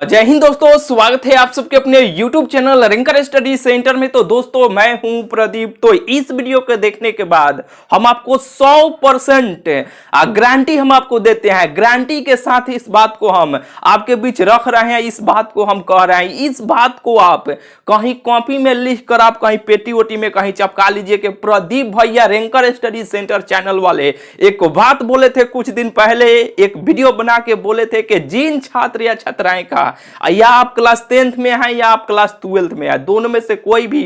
जय हिंद दोस्तों, स्वागत है आप सबके अपने YouTube channel ranker study centre में। तो दोस्तों मैं हूं प्रदीप। तो इस वीडियो को देखने के बाद हम आपको 100% गारंटी हम आपको देते हैं। गारंटी के साथ इस बात को हम आपके बीच रख रहे हैं, इस बात को हम कह रहे हैं। इस बात को आप कहीं कॉपी में लिख कर आप कहीं पेटी ओटी में कहीं चिपका लीजिए कि प्रदीप भैया रैंकर स्टडी सेंटर चैनल वाले एक बात बोले थे कुछ दिन पहले, एक वीडियो बना के बोले थे कि जिन छात्र या छात्राएं का या आप क्लास 10th में हैं या आप क्लास 12th में हैं, दोनों में से कोई भी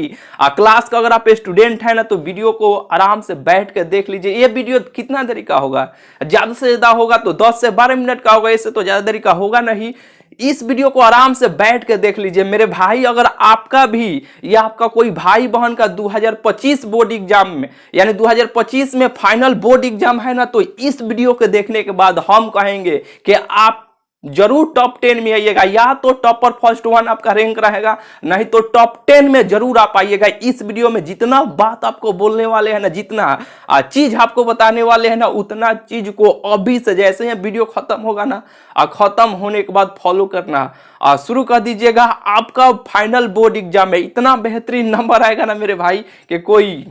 क्लास का अगर आप स्टूडेंट हैं ना, तो वीडियो को आराम से बैठ के देख लीजिए। ये वीडियो कितना देरी का होगा? ज्यादा से ज्यादा होगा तो 10 से 12 मिनट का होगा, इससे तो ज्यादा देरी का होगा नहीं। इस वीडियो को आराम से बैठ के देख लीजिए मेरे भाई। अगर आपका भी या आपका कोई भाई बहन का 2025 बोर्ड एग्जाम में यानी 2025 में फाइनल बोर्ड एग्जाम है ना, तो इस वीडियो को देखने के बाद हम कहेंगे कि आप जरूर टॉप 10 में आइएगा। या तो टॉपर फर्स्ट वन आपका रैंक रहेगा, नहीं तो टॉप 10 में जरूर आप आइएगा। इस वीडियो में जितना बात आपको बोलने वाले हैं ना, जितना चीज आपको बताने वाले हैं ना, उतना चीज को अभी से जैसे ही वीडियो खत्म होगा ना, खत्म होने के बाद फॉलो करना शुरू कर दीजिएगा। आपका फाइनल बोर्ड एग्जाम में इतना बेहतरीन नंबर आएगा ना मेरे भाई कि कोई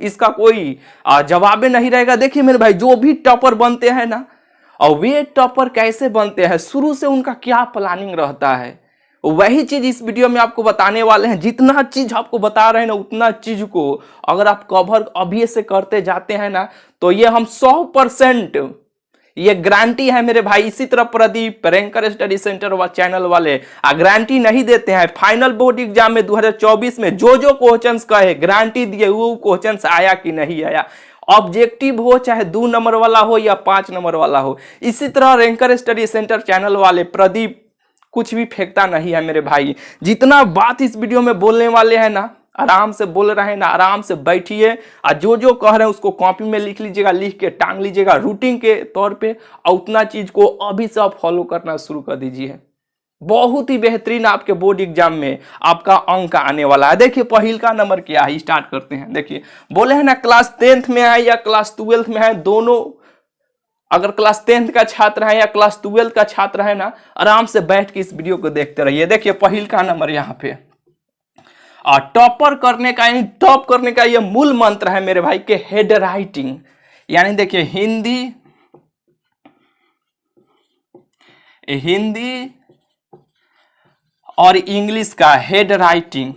इसका कोई जवाब नहीं रहेगा। देखिए मेरे भाई, जो भी टॉपर बनते हैं ना, और वे टॉपर कैसे बनते हैं, शुरू से उनका क्या प्लानिंग रहता है, वही चीज इस वीडियो में आपको बताने वाले हैं। जितना चीज आपको बता रहे हैं ना, उतना चीज को अगर आप कवर अभी से करते जाते हैं ना, तो ये हम 100% ये गारंटी है मेरे भाई। इसी तरह प्रदीप रैंकर स्टडी सेंटर व चैनल वाले गारंटी नहीं देते हैं। फाइनल बोर्ड एग्जाम में 2024 में जो क्वेश्चंस का है गारंटी दिए, वो क्वेश्चंस आया कि नहीं आया, ऑब्जेक्टिव हो चाहे 2 नंबर वाला हो या 5 नंबर वाला हो। इसी तरह रैंकर स्टडी सेंटर चैनल वाले प्रदीप कुछ भी फेंकता नहीं है मेरे भाई। जितना बात इस वीडियो में बोलने वाले हैं ना, आराम से बोल रहे हैं ना, आराम से बैठिए और जो कह रहे हैं उसको कॉपी में लिख लीजिएगा, लिख के टांग लीजिएगा रूटीन के तौर पे, और उतना चीज को अभी से आप फॉलो करना शुरू कर दीजिए। बहुत ही बेहतरीन आपके बोर्ड एग्जाम में आपका अंक आने वाला है। देखिए पहल का नंबर क्या है, स्टार्ट करते हैं। देखिए बोले हैं ना, क्लास 10th में है या क्लास 12th में है, दोनों अगर क्लास 10th का छात्र है या क्लास 12th का छात्र है ना, आराम से बैठ के इस वीडियो को देखते रहिए। देखिए पहल का नंबर यहाँ पे टॉपर करने का, यानी टॉप करने का ये मूल मंत्र है मेरे भाई के हेड राइटिंग। यानी देखिए हिंदी और इंग्लिश का हेड राइटिंग।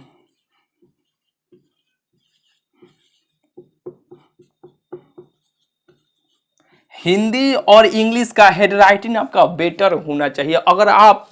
हिंदी और इंग्लिश का हेड राइटिंग आपका बेटर होना चाहिए। अगर आप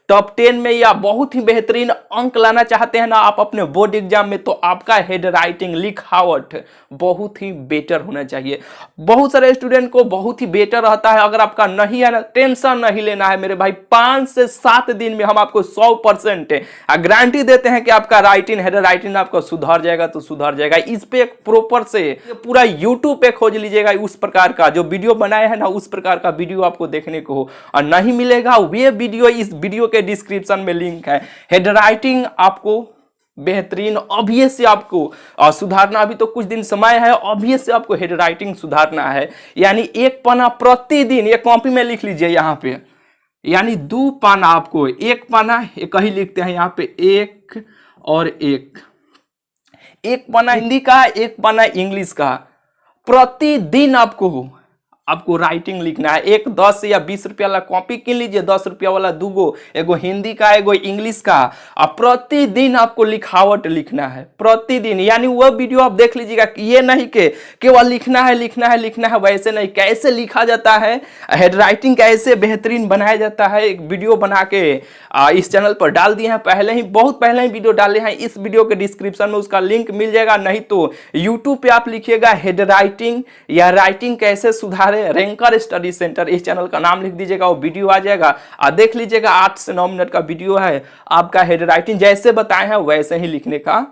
टॉप 10 में या बहुत ही बेहतरीन अंक लाना चाहते हैं ना आप अपने बोर्ड एग्जाम में, तो आपका हेड राइटिंग लिखावट बहुत ही बेटर होना चाहिए। बहुत सारे स्टूडेंट को बहुत ही बेटर रहता है। अगर आपका नहीं है ना, टेंशन नहीं लेना है मेरे भाई। 5 से 7 दिन में हम आपको 100% गारंटी देते हैं कि आपका राइटिंग, हेड राइटिंग आपका सुधर जाएगा तो सुधर जाएगा। इस पे एक प्रॉपर से पूरा यूट्यूब पे खोज लीजिएगा, उस प्रकार का जो वीडियो बनाया है ना, उस प्रकार का वीडियो आपको देखने को नहीं मिलेगा। वे वीडियो इस वीडियो के डिस्क्रिप्शन में लिंक है। हेड राइटिंग आपको बेहतरीन अभी से आपको सुधारना, अभी तो कुछ दिन समय है, अभी से आपको हेड राइटिंग सुधारना है। यानी एक पन्ना प्रतिदिन, एक कॉपी में लिख लीजिए यहाँ पे, यानी 2 पन्ना आपको, एक पन्ना एक ही लिखते हैं यहाँ पे, एक और एक पन्ना हिंदी का, एक पन्ना इंग्लिश का। प्रतिदिन आपको राइटिंग लिखना है। एक 10 या 20 रुपया वाला कॉपी किन लीजिए, 10 रुपया वाला 2 एगो हिंदी का एगो इंग्लिश का। अब प्रतिदिन आपको लिखावट लिखना है, प्रतिदिन। यानी वह वीडियो आप देख लीजिएगा कि ये नहीं कि केवल लिखना है, वैसे नहीं। कैसे लिखा जाता है, हेड राइटिंग कैसे बेहतरीन बनाया जाता है, एक वीडियो बना के इस चैनल पर डाल दिए हैं पहले ही, बहुत पहले ही वीडियो डाले हैं। इस वीडियो के डिस्क्रिप्शन में उसका लिंक मिल जाएगा, नहीं तो यूट्यूब पे आप लिखिएगा हेड राइटिंग या राइटिंग कैसे सुधारे रैंकर स्टडी सेंटर, इस चैनल का नाम लिख दीजिएगा, वो वीडियो आ जाएगा। देख लीजिएगा, 8 से 9 मिनट का वीडियो है। आपका हेड राइटिंग जैसे बताए हैं वैसे ही लिखने का,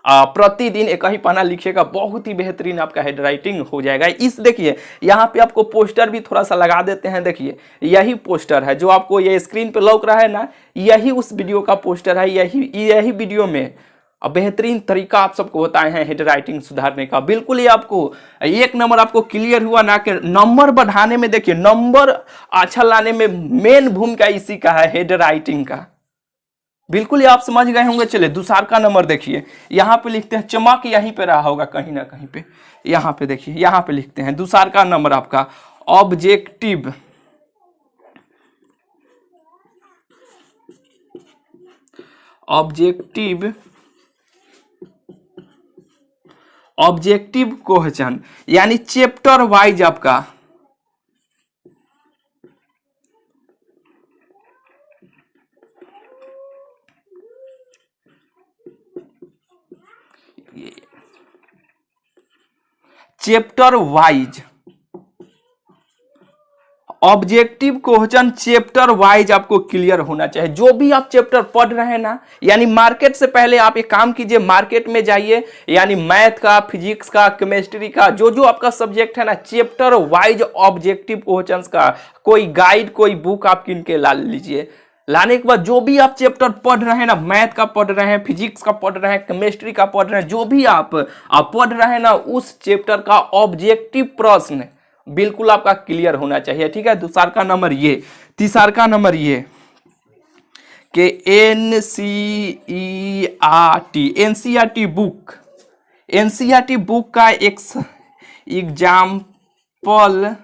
प्रतिदिन एक ही पन्ना लिखिएगा, बहुत ही बेहतरीन आपका हेड राइटिंग हो जाएगा। इस देखिए यहाँ पे आपको पोस्टर भी थोड़ा सा लगा देते हैं। देखिए यही पोस्टर है जो आपको ये स्क्रीन पे लौक रहा है ना, यही उस वीडियो का पोस्टर है। यही वीडियो में अब बेहतरीन तरीका आप सबको बताए हैं हेड राइटिंग सुधारने का। बिल्कुल ही आपको 1 नंबर आपको क्लियर हुआ ना कि नंबर बढ़ाने में, देखिए नंबर अच्छा लाने में मेन भूमिका इसी का है, हेड राइटिंग का। बिल्कुल ही आप समझ गए होंगे। चलिए दूसरा का नंबर देखिए, यहाँ पे लिखते हैं, चमक यहीं पे रहा होगा कहीं ना कहीं पे, यहाँ पे देखिए, यहाँ पे लिखते हैं दूसरा का नंबर आपका ऑब्जेक्टिव, ऑब्जेक्टिव, ऑब्जेक्टिव क्वेश्चन, यानी चैप्टर वाइज आपका chapter wise objective question chapter wise आपको क्लियर होना चाहिए। जो भी आप चैप्टर पढ़ रहे हैं ना, यानी मार्केट से पहले आप एक काम कीजिए, मार्केट में जाइए, यानी मैथ का, फिजिक्स का, केमिस्ट्री का, जो जो आपका सब्जेक्ट है ना, चैप्टर वाइज ऑब्जेक्टिव क्वेश्चंस का कोई गाइड, कोई बुक आप किन के ला लीजिए। लाने के बाद जो भी आप चैप्टर पढ़ रहे हैं ना, मैथ का पढ़ रहे हैं, फिजिक्स का पढ़ रहे हैं, केमिस्ट्री का पढ़ रहे हैं, जो भी आप पढ़ रहे हैं ना, उस चैप्टर का ऑब्जेक्टिव प्रश्न बिल्कुल आपका क्लियर होना चाहिए। ठीक है, दूसरा का नंबर ये, तीसरा का नंबर ये कि एनसीईआरटी बुक, एनसीईआरटी बुक का एग्जाम्पल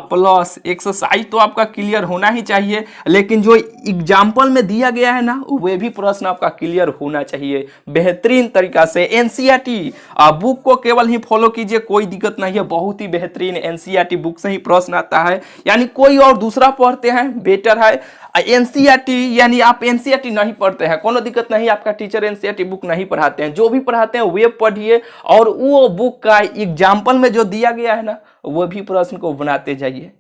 प्लस एक्सरसाइज तो आपका क्लियर होना ही चाहिए, लेकिन जो एग्जाम्पल में दिया गया है ना, वे भी प्रश्न आपका क्लियर होना चाहिए बेहतरीन तरीका से। एनसीईआरटी बुक को केवल ही फॉलो कीजिए, कोई दिक्कत नहीं है, बहुत ही बेहतरीन एनसीईआरटी बुक से ही प्रश्न आता है। यानी कोई और दूसरा पढ़ते हैं बेटर है, एनसीईआरटी यानी आप एनसीईआरटी नहीं पढ़ते हैं, कोनो दिक्कत नहीं, आपका टीचर एनसीईआरटी बुक नहीं पढ़ाते हैं, जो भी पढ़ाते हैं वे पढ़िए, और वो बुक का एग्जाम्पल में जो दिया गया है ना, वो भी प्रश्न को बनाते जाइए,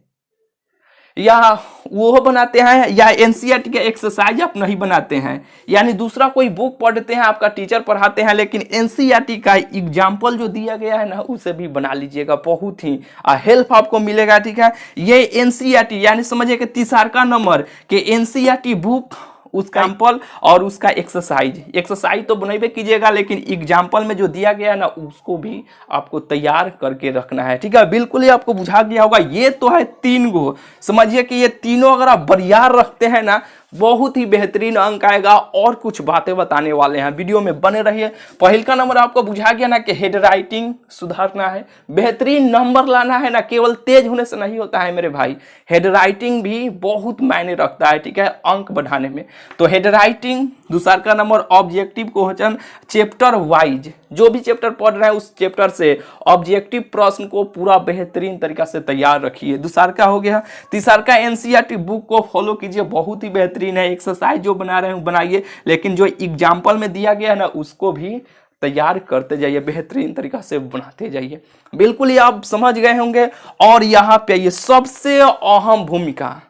या वो बनाते हैं, या एनसीईआरटी के एक्सरसाइज आप नहीं बनाते हैं, यानी दूसरा कोई बुक पढ़ते हैं, आपका टीचर पढ़ाते हैं, लेकिन एनसीईआरटी का एग्जाम्पल जो दिया गया है ना, उसे भी बना लीजिएगा, बहुत ही हेल्प आपको मिलेगा। ठीक है, ये एनसीईआरटी यानी समझिए कि तीसरा का नंबर के एनसीईआरटी बुक, उसका एग्जाम्पल और उसका एक्सरसाइज तो बनाइए कीजिएगा, लेकिन एग्जाम्पल में जो दिया गया है ना, उसको भी आपको तैयार करके रखना है। ठीक है, बिल्कुल ही आपको बुझा गया होगा। ये तो है 3 गो, समझिए कि ये तीनों अगर आप बरियार रखते हैं ना, बहुत ही बेहतरीन अंक आएगा। और कुछ बातें बताने वाले हैं, वीडियो में बने रहिए। पहल का नंबर आपको बुझा गया ना कि हेड राइटिंग सुधारना है, बेहतरीन नंबर लाना है ना, केवल तेज होने से नहीं होता है मेरे भाई, हेड राइटिंग भी बहुत मायने रखता है। ठीक है, अंक बढ़ाने में। तो हेड राइटिंग, दूसरा का number objective question chapter wise, जो भी चैप्टर पढ़ रहे हैं उस चैप्टर से ऑब्जेक्टिव प्रश्न को पूरा बेहतरीन तरीका से तैयार रखिए। दूसरा का हो गया। तीसरा का एनसीईआरटी बुक को फॉलो कीजिए, बहुत ही बेहतरीन है। एक्सरसाइज जो बना रहे हैं बनाइए, लेकिन जो एग्जाम्पल में दिया गया है ना, उसको भी तैयार करते जाइए, बेहतरीन तरीका से बनाते जाइए। बिल्कुल ही आप समझ गए होंगे। और यहाँ पे ये सबसे अहम भूमिका,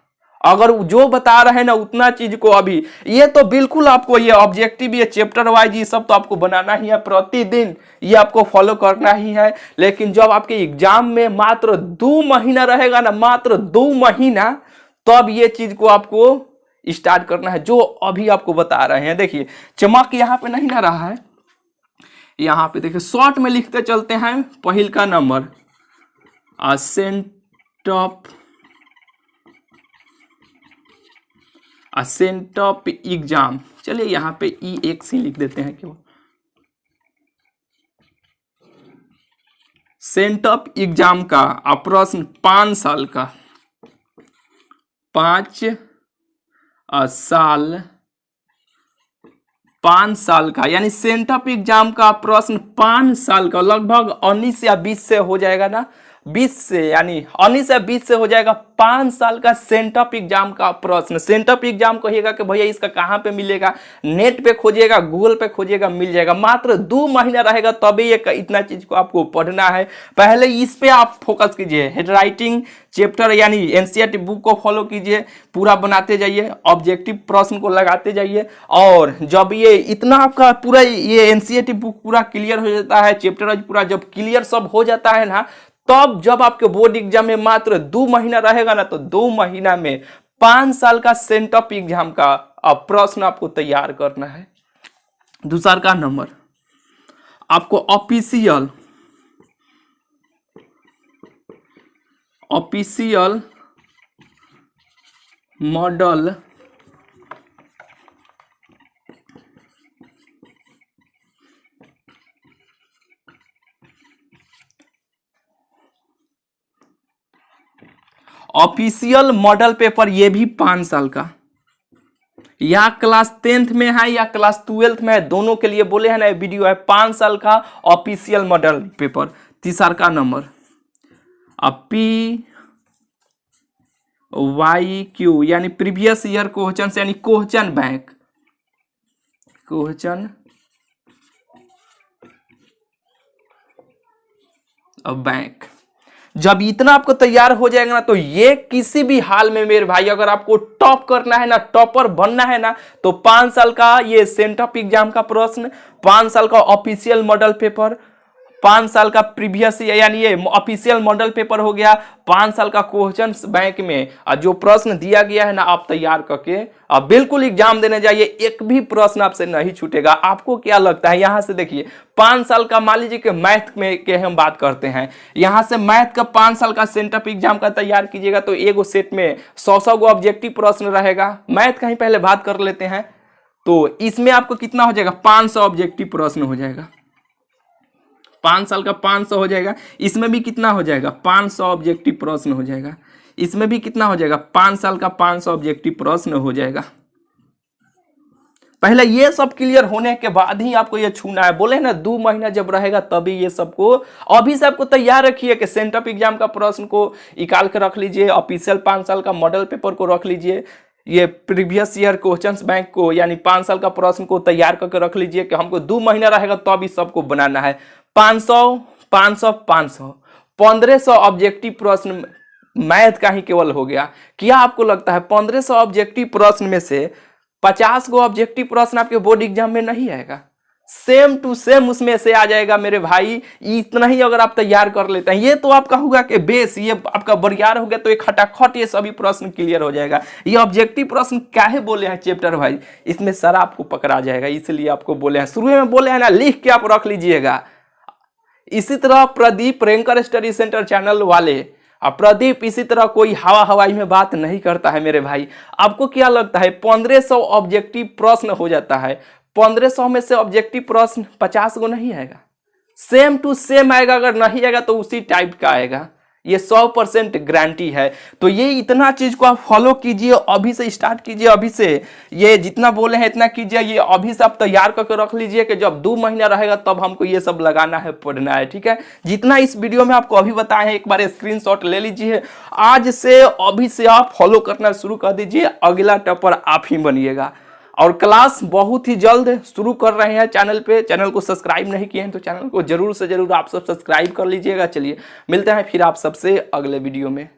अगर जो बता रहे हैं ना उतना चीज को, अभी ये तो बिल्कुल आपको ये ऑब्जेक्टिव, ये चैप्टर वाइज, ये सब तो आपको बनाना ही है प्रतिदिन, ये आपको फॉलो करना ही है। लेकिन जब आपके एग्जाम में मात्र 2 महीना रहेगा ना, मात्र 2 महीना, तब ये चीज को आपको स्टार्ट करना है, जो अभी आपको बता रहे हैं। देखिए चमक यहाँ पे नहीं ना रहा है, यहाँ पे देखिए शॉर्ट में लिखते चलते हैं। पहल का नंबर सेंटअप एग्जाम, चलिए यहाँ पे EX ही लिख देते हैं केवल। सेंटअप एग्जाम का प्रश्न 5 साल का, 5 साल का, यानी सेंटअप एग्जाम का प्रश्न 5 साल का, लगभग 19 या 20 से हो जाएगा ना, 20 से, यानी 19 या 20 से हो जाएगा 5 साल का सेंटअप एग्जाम का प्रश्न। सेंटअप एग्जाम कहिएगा कि भैया इसका कहाँ पे मिलेगा, नेट पे खोजिएगा, गूगल पे खोजिएगा, मिल जाएगा। मात्र 2 महीना रहेगा तभी ये इतना चीज को आपको पढ़ना है। पहले इस पे आप फोकस कीजिए, हेड राइटिंग चैप्टर यानी एनसीईआरटी बुक को फॉलो कीजिए, पूरा बनाते जाइए, ऑब्जेक्टिव प्रश्न को लगाते जाइए। और जब ये इतना आपका पूरा ये एनसीईआरटी बुक पूरा क्लियर हो जाता है, चैप्टर पूरा जब क्लियर सब हो जाता है ना, तब जब आपके बोर्ड एग्जाम में मात्र 2 महीना रहेगा ना, तो 2 महीना में 5 साल का सेंटअप एग्जाम का प्रश्न आपको तैयार करना है। दूसरा का नंबर आपको ऑफिशियल मॉडल पेपर, ये भी 5 साल का, या क्लास 10th में है या क्लास 12th में है, दोनों के लिए बोले हैं ना, वीडियो है 5 साल का ऑफिशियल मॉडल पेपर। तीसरा का नंबर PYQ यानी प्रीवियस ईयर क्वेश्चन, यानी क्वेश्चन बैंक। जब इतना आपको तैयार हो जाएगा ना, तो ये किसी भी हाल में मेरे भाई, अगर आपको टॉप करना है ना, टॉपर बनना है ना, तो 5 साल का ये सेंटअप एग्जाम का प्रश्न, 5 साल का ऑफिशियल मॉडल पेपर, 5 साल का प्रीवियस यानी ये ऑफिशियल मॉडल पेपर हो गया, 5 साल का क्वेश्चन बैंक में जो प्रश्न दिया गया है ना, आप तैयार करके अब बिल्कुल एग्जाम देने जाइए, एक भी प्रश्न आपसे नहीं छूटेगा। आपको क्या लगता है, यहां से देखिए 5 साल का, मान लीजिए कि मैथ में के हम बात करते हैं, यहां से मैथ का 5 साल का सेंटअप एग्जाम का तैयार कीजिएगा, तो एगो सेट में 100 गो ऑब्जेक्टिव प्रश्न रहेगा। मैथ का ही पहले बात कर लेते हैं, तो इसमें आपको कितना हो जाएगा, 500 ऑब्जेक्टिव प्रश्न हो जाएगा। 5 साल का 500 हो जाएगा, इसमें भी कितना हो जाएगा, 500 ऑब्जेक्टिव प्रश्न हो जाएगा। इसमें भी कितना हो जाएगा, 5 साल का 500 ऑब्जेक्टिव प्रश्न हो जाएगा। पहले ये सब क्लियर होने के बाद ही आपको ये छूना है। बोले ना 2 महीना जब रहेगा तभी ये सबको, अभी से आपको तैयार रखिए कि सेंटअप एग्जाम का प्रश्न को निकाल कर रख लीजिए, ऑफिशियल 5 साल का मॉडल पेपर को रख लीजिए, ये प्रीवियस ईयर क्वेश्चंस बैंक को यानी 5 साल का प्रश्न को तैयार करके रख लीजिए कि हमको 2 महीना रहेगा तो अभी सबको बनाना है। 500 500 500 1500 ऑब्जेक्टिव प्रश्न मैथ का ही केवल हो गया। क्या आपको लगता है 1500 ऑब्जेक्टिव प्रश्न में से 50 गो ऑब्जेक्टिव प्रश्न आपके बोर्ड एग्जाम में नहीं आएगा? सेम टू सेम उसमें से आ जाएगा मेरे भाई। इतना ही अगर आप तैयार कर लेते हैं, ये तो आपका होगा कि बेस, ये आपका बरियार हो गया, तो ये खटाखट ये सभी प्रश्न क्लियर हो जाएगा। ये ऑब्जेक्टिव प्रश्न काहे बोले हैं चैप्टर वाइज, इसमें सारा आपको पकड़ा जाएगा, इसलिए आपको बोले हैं, शुरू में बोले हैं ना, लिख के आप रख लीजिएगा। इसी तरह Pradeep ranker study centre channel वाले, प्रदीप इसी तरह कोई हवाई में बात नहीं करता है मेरे भाई। आपको क्या लगता है 1500 ऑब्जेक्टिव प्रश्न हो जाता है, 1500 में से ऑब्जेक्टिव प्रश्न 50 गो नहीं आएगा? सेम टू सेम आएगा, अगर नहीं आएगा तो उसी टाइप का आएगा, ये 100% गारंटी है। तो ये इतना चीज को आप फॉलो कीजिए, अभी से स्टार्ट कीजिए, अभी से ये जितना बोले हैं इतना कीजिए, ये अभी से आप तैयार करके रख लीजिए कि जब 2 महीना रहेगा तब हमको ये सब लगाना है, पढ़ना है, ठीक है। जितना इस वीडियो में आपको अभी बताए हैं एक बार स्क्रीनशॉट ले लीजिए, आज से अभी से आप फॉलो करना शुरू कर दीजिए, अगला टॉपर आप ही बनिएगा। और क्लास बहुत ही जल्द शुरू कर रहे हैं चैनल पे। चैनल को सब्सक्राइब नहीं किए हैं तो चैनल को जरूर से जरूर आप सब सब्सक्राइब कर लीजिएगा। चलिए मिलते हैं फिर आप सबसे अगले वीडियो में।